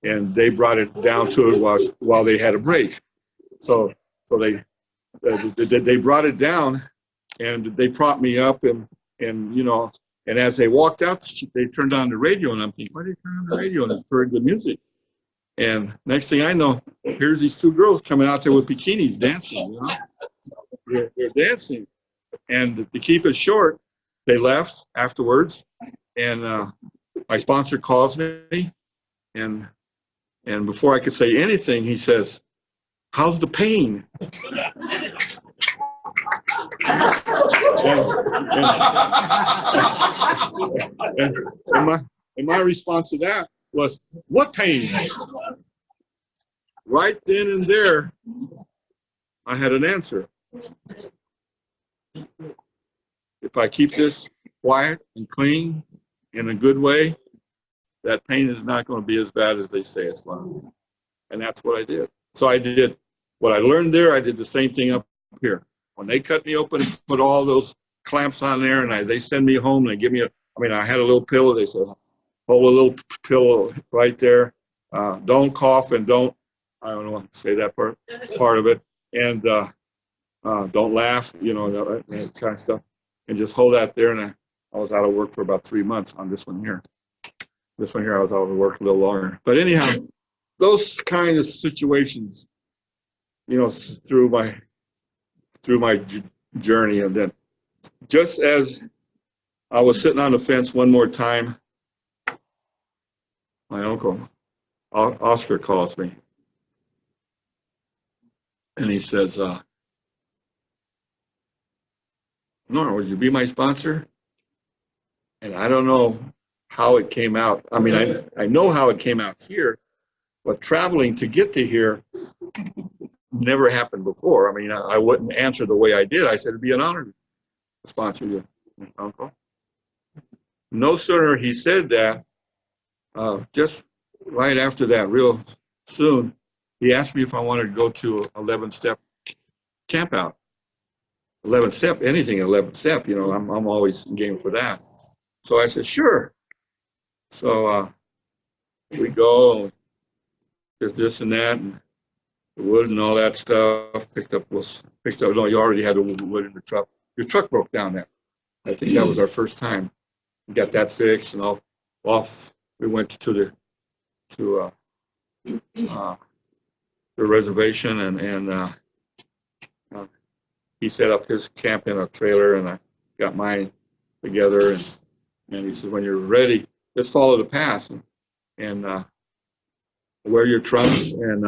and they brought it down to it while they had a break. So they brought it down, and they propped me up, and you know, and as they walked out, they turned on the radio, and I'm thinking, why did they turn on the radio? And it's very good music. And next thing I know, here's these two girls coming out there with bikinis dancing. You know? They're dancing. And to keep it short, they left afterwards. And my sponsor calls me. And before I could say anything, he says, "How's the pain?" And my response to that was, "What pain?" Right then and there, I had an answer. If I keep this quiet and clean in a good way, that pain is not going to be as bad as they say it's going to be. And that's what I did. So I did what I learned there. I did the same thing up here. When they cut me open and put all those clamps on there, and they send me home and they give me I had a little pillow. They said, hold a little pillow right there. Don't cough and don't, I don't know what to say that part of it. And don't laugh, that kind of stuff. And just hold that there. And I was out of work for about 3 months on this one here. This one here, I was out of work a little longer. But anyhow, those kind of situations, through my journey. And then just as I was sitting on the fence one more time, my uncle, Oscar, calls me. And he says, "Nora, would you be my sponsor?" And I don't know how it came out. I mean, I know how it came out here, but traveling to get to here never happened before. I mean, I wouldn't answer the way I did. I said, "It'd be an honor to sponsor you, uncle." No sooner he said that, just right after that, real soon, he asked me if I wanted to go to 11-step camp out. 11-step, anything 11-step, I'm always game for that. So I said, sure. So we go, there's this and that, and the wood and all that stuff. Picked up. No, you already had the wood in the truck. Your truck broke down there. I think that was our first time. We got that fixed, and off we went to the reservation, and he set up his camp in a trailer, and I got mine together, and he said, "When you're ready, just follow the path and wear your trunks and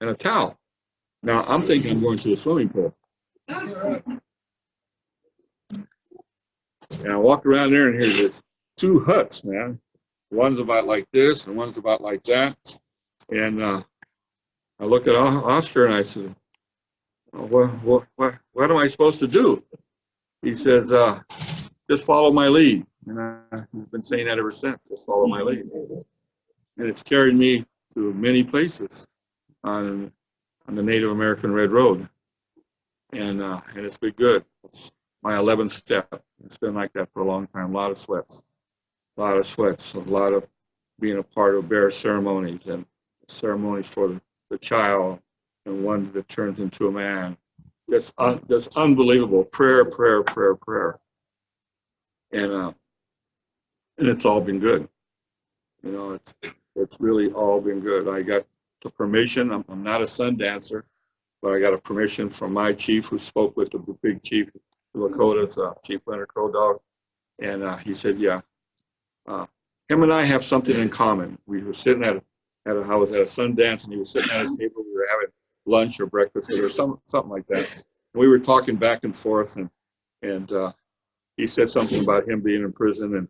a towel." Now I'm thinking I'm going to a swimming pool. And I walked around there, and here's this 2 huts, man. One's about like this, and one's about like that. And I look at Oscar, and I said, what am I supposed to do? He says, just follow my lead. And I've been saying that ever since, just follow my lead. And it's carried me to many places on the Native American Red Road. And it's been good. It's my 11th step. It's been like that for a long time. A lot of sweats, a lot of being a part of bear ceremonies and ceremonies for the child, and one that turns into a man. That's unbelievable. Prayer. And it's all been good. It's really all been good. I got the permission. I'm not a sun dancer, but I got a permission from my chief, who spoke with the big chief, Lakota's Chief Leonard Crow Dog, and he said, "Yeah, him and I have something in common. We were sitting I was at a sun dance, and he was sitting at a table. We were having lunch or breakfast or something like that. And we were talking back and forth, and he said something about him being in prison,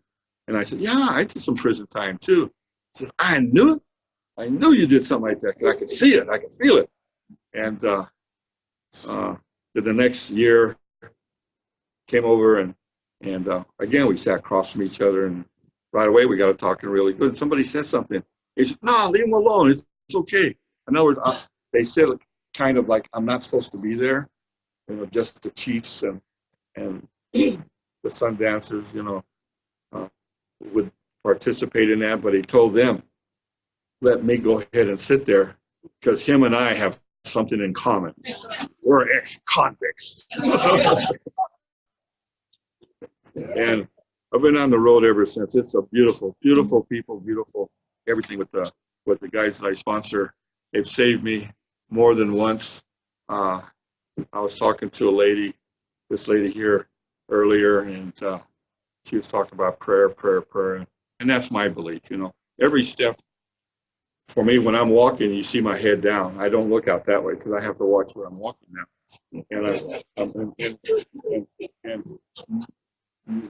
and I said, yeah, I did some prison time too. He said, I knew it. I knew you did something like that, because I could see it, I could feel it. And the next year came over, and again we sat across from each other, and right away we got talking really good. And somebody said something. He said, no, leave him alone. It's okay. In other words, they said it kind of like I'm not supposed to be there. Just the chiefs and the sun dancers, would participate in that. But he told them, let me go ahead and sit there, because him and I have something in common. We're ex-convicts. And I've been on the road ever since. It's a beautiful, beautiful people, beautiful everything with the with the guys that I sponsor. They've saved me more than once. I was talking to this lady here earlier, and she was talking about prayer, and that's my belief. Every step for me when I'm walking, you see my head down. I don't look out that way because I have to watch where I'm walking now, and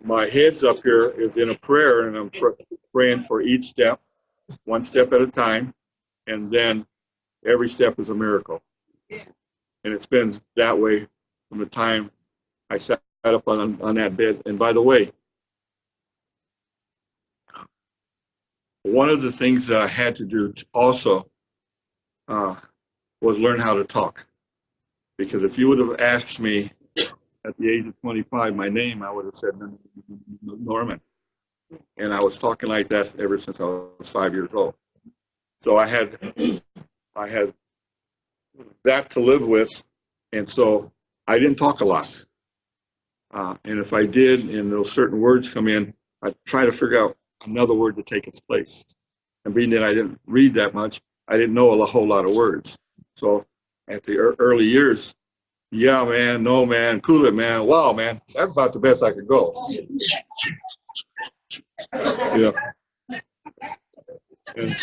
my head's up here is in a prayer, and I'm praying for each step, one step at a time, and then every step is a miracle. And it's been that way from the time I sat up on that bed. And by the way, one of the things that I had to do also was learn how to talk. Because if you would have asked me at the age of 25 my name, I would have said Norman. And I was talking like that ever since I was 5 years old. So I had that to live with, and so I didn't talk a lot. And if I did, and those certain words come in, I'd try to figure out another word to take its place. And being that I didn't read that much, I didn't know a whole lot of words. So at the early years, yeah, man, no, man, cool it, man, wow, man, that's about the best I could go. Yeah. And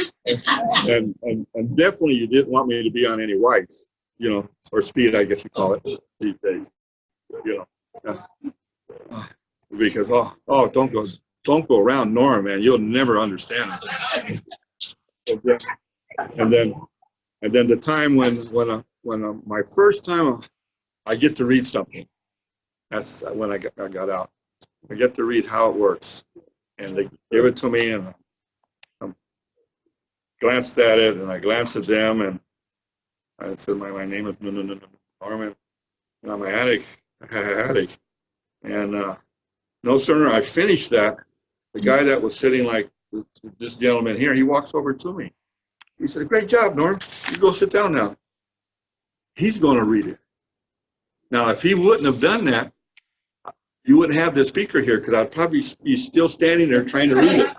definitely you didn't want me to be on any whites, or speed, I guess you call it these days, because don't go around Norm, man, you'll never understand it. And then the time when my first time I get to read something, that's when I got out. I get to read how it works, and they give it to me, and glanced at it, and I glanced at them, and I said, my name is Norman, and I'm an addict. And no sooner I finished that, the guy that was sitting like this gentleman here, he walks over to me. He said, great job, Norm. You go sit down now. He's going to read it. Now, if he wouldn't have done that, you wouldn't have the speaker here, because I'd probably be still standing there trying to read it.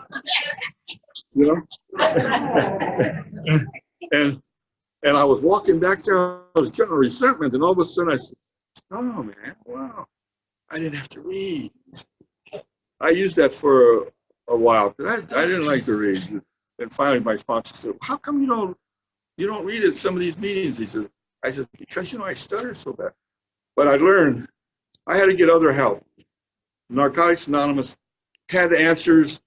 And I was walking back there, I was getting resentment, and all of a sudden I said, oh man, wow, I didn't have to read. I used that for a while, because I didn't like to read. And finally my sponsor said, how come you don't read at some of these meetings? I said, because I stutter so bad. But I learned I had to get other help. Narcotics Anonymous had the answers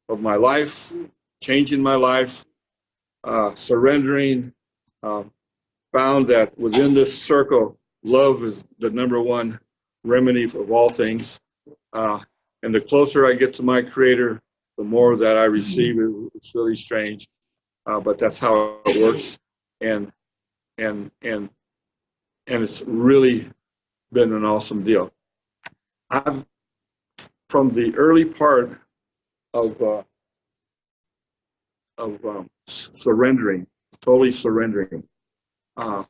of my life, changing my life, surrendering, found that within this circle, love is the #1 remedy of all things. And the closer I get to my Creator, the more that I receive. It's really strange, but that's how it works. And it's really been an awesome deal. From the early part of surrendering, totally surrendering, not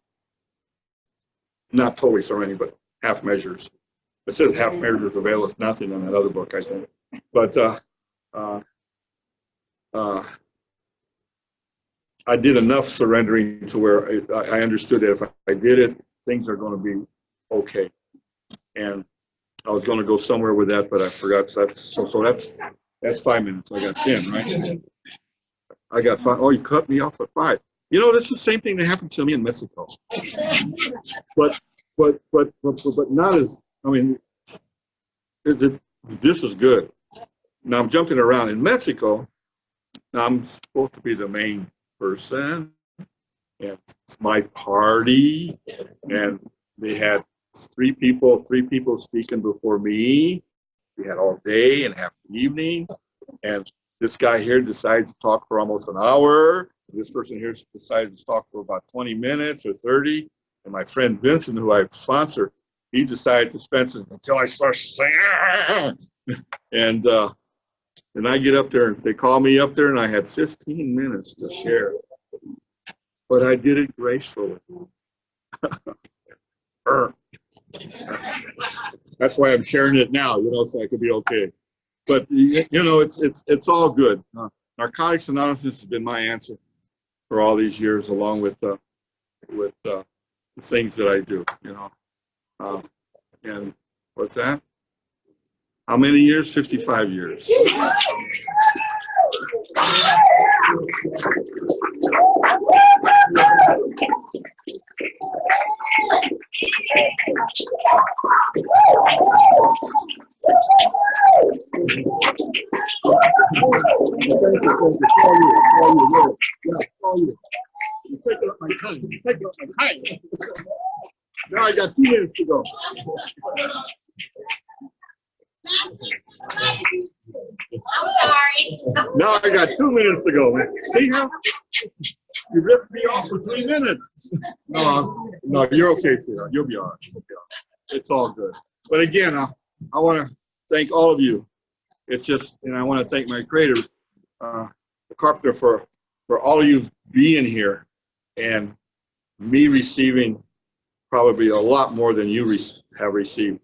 totally surrendering, but half measures. It says half measures avail us nothing in that other book, I think. But I did enough surrendering to where I understood that if I did it, things are going to be okay. And I was going to go somewhere with that, but I forgot. So that's 5 minutes. I got 10, right? I got 5. Oh, you cut me off at 5. This is the same thing that happened to me in Mexico. But not as, this is good. Now I'm jumping around in Mexico. Now I'm supposed to be the main person, and it's my party, and they had three people speaking before me. We had all day and half the evening, and this guy here decided to talk for almost an hour. This person here decided to talk for about 20 minutes or 30. And my friend Vincent, who I sponsor, he decided to spend it until I start saying, and I get up there, and they call me up there, and I had 15 minutes to share. But I did it gracefully. That's why I'm sharing it now, so I could be okay. But it's all good. Narcotics Anonymous has been my answer. for all these years, along with the things that I do, you know. And what's that? How many years? 55 years. Now I got 2 minutes to go. I'm sorry. Now I got 2 minutes to go, man. See how you ripped me off for 3 minutes? No, you're okay, sweetheart. You'll be all right. You'll be all right. It's all good. But again, I want to thank all of you. It's just, and I want to thank my creator, the carpenter, for all of you being here and me receiving probably a lot more than you have received,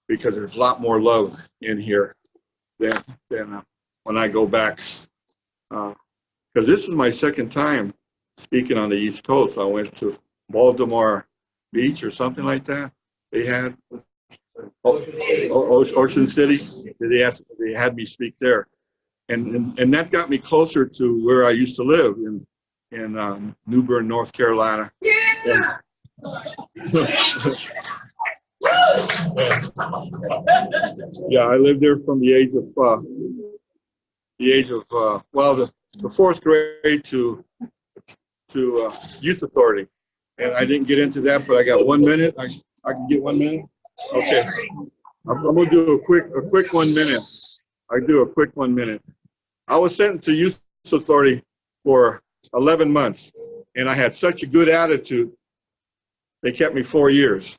because there's a lot more love in here than when I go back. Because this is my second time speaking on the East Coast. I went to Baltimore Beach or something like that. They had Ocean City. They had me speak there, and that got me closer to where I used to live in New Bern, North Carolina. Yeah. Yeah, I lived there from the age of the 4th grade to youth authority, and I didn't get into that, but I got 1 minute. I can get 1 minute. Okay, I'm gonna do a quick 1 minute. I do a quick 1 minute. I was sentenced to youth authority for 11 months, and I had such a good attitude. They kept me 4 years.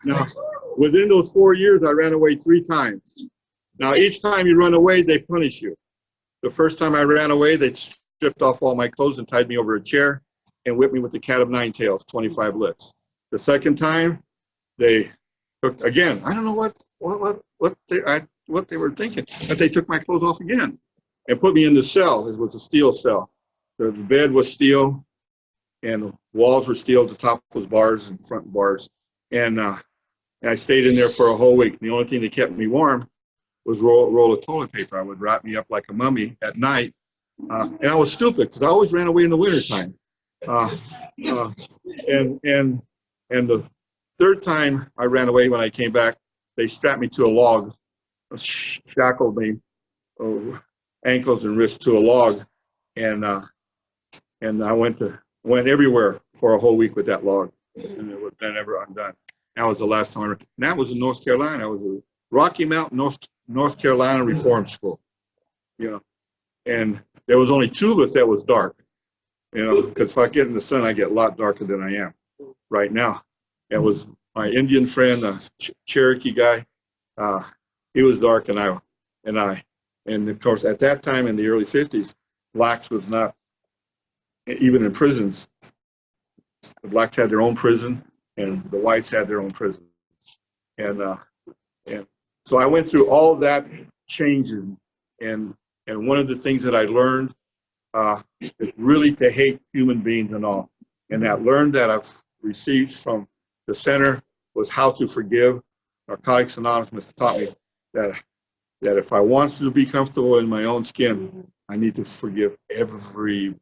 Now, within those 4 years, I ran away 3 times. Now, each time you run away, they punish you. The first time I ran away, they stripped off all my clothes and tied me over a chair and whipped me with the cat of 9 tails, 25 licks. The second time, they took, again, I don't know what they were thinking, but they took my clothes off again and put me in the cell. It was a steel cell. The bed was steel, and the walls were steel. The top was bars and front bars. And I stayed in there for a whole week. The only thing that kept me warm was roll of toilet paper. I would wrap me up like a mummy at night. And I was stupid because I always ran away in the wintertime. And the third time I ran away, when I came back, they strapped me to a log, shackled me, ankles and wrists to a log. And I went everywhere for a whole week with that log, and it was never undone. That was the last time and that was in North Carolina. I was at Rocky Mountain, North Carolina Reform School, you know, and there was only 2 of us that was dark, you know, because if I get in the sun, I get a lot darker than I am right now. It was my Indian friend, a Cherokee guy. He was dark, and of course, at that time in the early 50s, blacks was not, even in prisons, the blacks had their own prison and the whites had their own prison. And so I went through all that changing, and one of the things that I learned is really to hate human beings and all. And that I've received from the center was how to forgive. Narcotics Anonymous taught me that if I want to be comfortable in my own skin, I need to forgive everybody,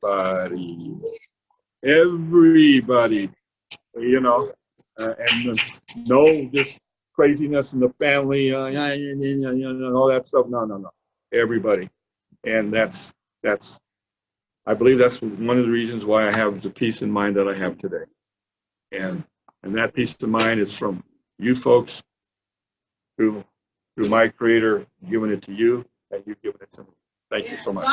you know, and no, this craziness in the family, all that stuff. No, everybody. And I believe that's one of the reasons why I have the peace in mind that I have today. And that peace of mind is from you folks, through my Creator giving it to you, and you've given it to me. Thank you so much.